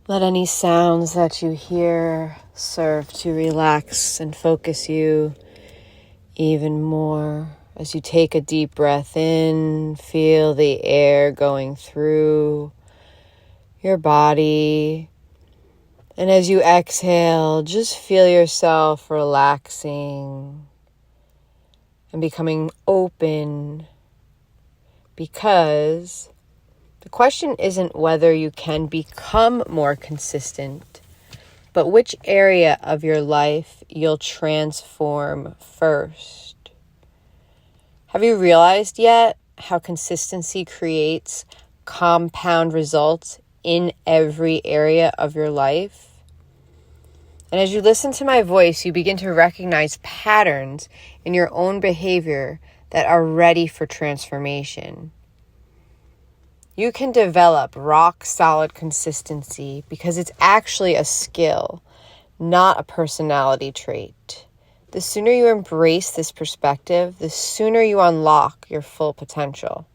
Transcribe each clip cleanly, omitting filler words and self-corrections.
Let any sounds that you hear serve to relax and focus you even more. As you take a deep breath in, feel the air going through your body. And as you exhale, just feel yourself relaxing and becoming open, because the question isn't whether you can become more consistent, but which area of your life you'll transform first. Have you realized yet how consistency creates compound results in every area of your life? And as you listen to my voice, you begin to recognize patterns in your own behavior that are ready for transformation. You can develop rock-solid consistency because it's actually a skill, not a personality trait. The sooner you embrace this perspective, the sooner you unlock your full potential.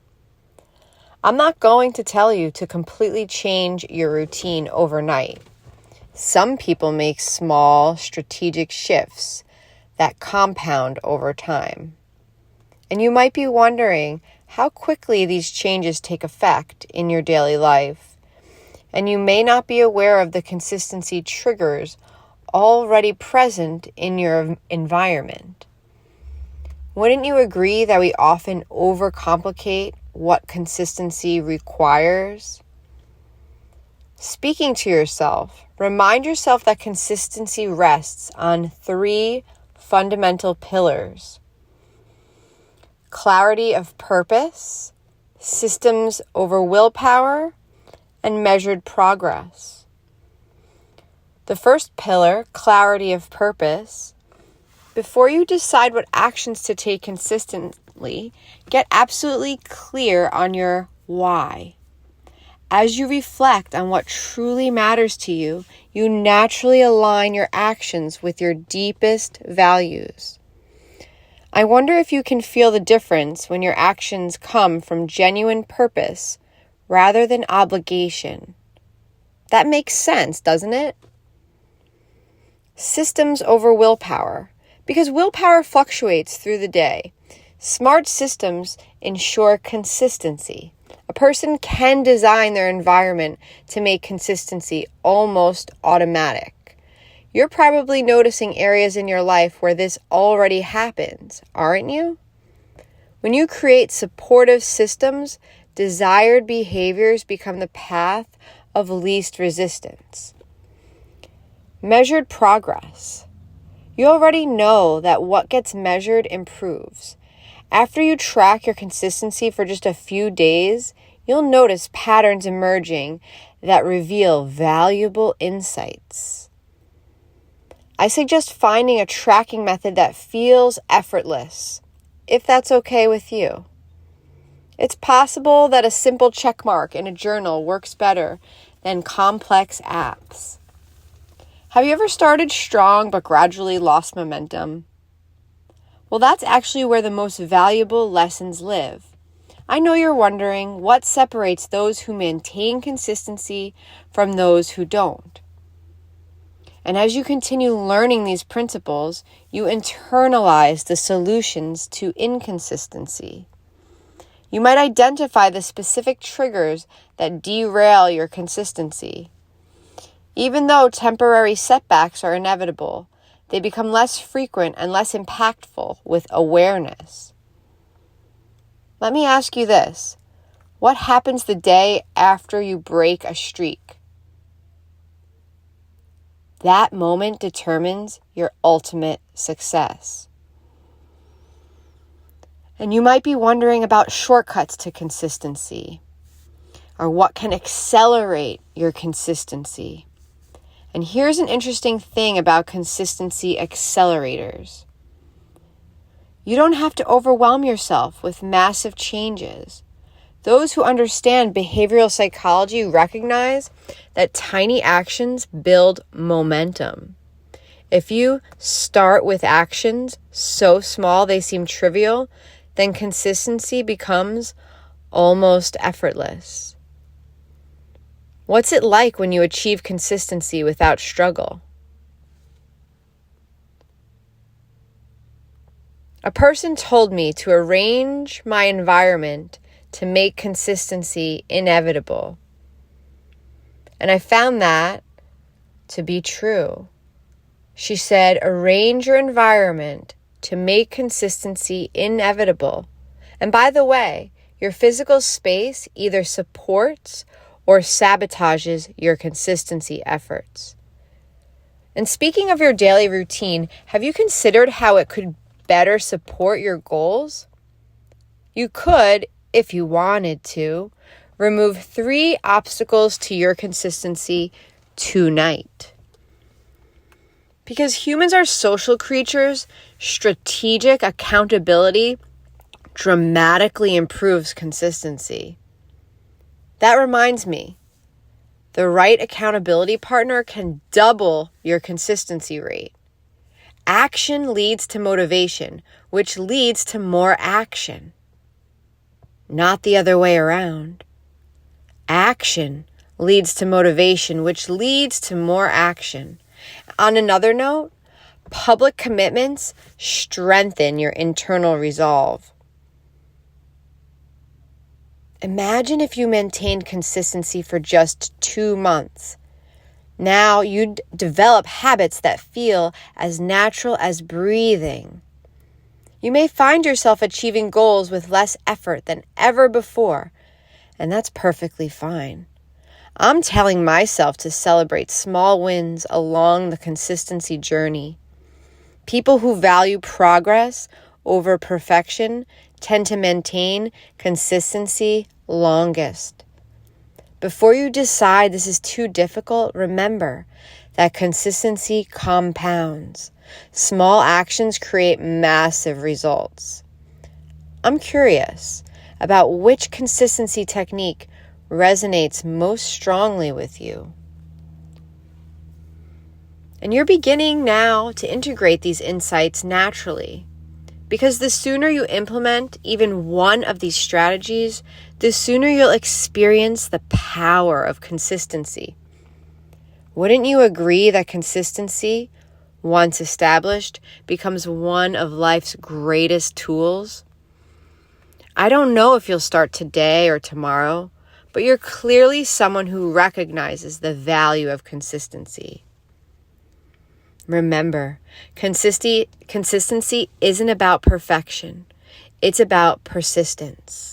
I'm not going to tell you to completely change your routine overnight. Some people make small, strategic shifts that compound over time. And you might be wondering how quickly these changes take effect in your daily life. And you may not be aware of the consistency triggers already present in your environment. Wouldn't you agree that we often overcomplicate what consistency requires? Speaking to yourself, remind yourself that consistency rests on 3 fundamental pillars: clarity of purpose, systems over willpower, and measured progress. The first pillar, clarity of purpose. Before you decide what actions to take consistently, get absolutely clear on your why. As you reflect on what truly matters to you, you naturally align your actions with your deepest values. I wonder if you can feel the difference when your actions come from genuine purpose rather than obligation. That makes sense, doesn't it? Systems over willpower. Because willpower fluctuates through the day. Smart systems ensure consistency. A person can design their environment to make consistency almost automatic. You're probably noticing areas in your life where this already happens, aren't you? When you create supportive systems, desired behaviors become the path of least resistance. Measured progress. You already know that what gets measured improves. After you track your consistency for just a few days, you'll notice patterns emerging that reveal valuable insights. I suggest finding a tracking method that feels effortless, if that's okay with you. It's possible that a simple check mark in a journal works better than complex apps. Have you ever started strong but gradually lost momentum? Well, that's actually where the most valuable lessons live. I know you're wondering what separates those who maintain consistency from those who don't. And as you continue learning these principles, you internalize the solutions to inconsistency. You might identify the specific triggers that derail your consistency. Even though temporary setbacks are inevitable, they become less frequent and less impactful with awareness. Let me ask you this. What happens the day after you break a streak? That moment determines your ultimate success. And you might be wondering about shortcuts to consistency, or what can accelerate your consistency. And here's an interesting thing about consistency accelerators. You don't have to overwhelm yourself with massive changes. Those who understand behavioral psychology recognize that tiny actions build momentum. If you start with actions so small they seem trivial, then consistency becomes almost effortless. What's it like when you achieve consistency without struggle? A person told me to arrange my environment to make consistency inevitable. And I found that to be true. She said, arrange your environment to make consistency inevitable. And by the way, your physical space either supports or sabotages your consistency efforts. And speaking of your daily routine, have you considered how it could better support your goals? You could, if you wanted to, remove 3 obstacles to your consistency tonight. Because humans are social creatures, strategic accountability dramatically improves consistency. That reminds me, the right accountability partner can double your consistency rate. Action leads to motivation, which leads to more action. Not the other way around. Action leads to motivation, which leads to more action. On another note, public commitments strengthen your internal resolve. Imagine if you maintained consistency for just 2 months. Now you'd develop habits that feel as natural as breathing. You may find yourself achieving goals with less effort than ever before, and that's perfectly fine. I'm telling myself to celebrate small wins along the consistency journey. People who value progress over perfection tend to maintain consistency longest. Before you decide this is too difficult, remember that consistency compounds. Small actions create massive results. I'm curious about which consistency technique resonates most strongly with you. And you're beginning now to integrate these insights naturally. Because the sooner you implement even one of these strategies, the sooner you'll experience the power of consistency. Wouldn't you agree that consistency, once established, becomes one of life's greatest tools? I don't know if you'll start today or tomorrow, but you're clearly someone who recognizes the value of consistency. Remember, consistency isn't about perfection. It's about persistence.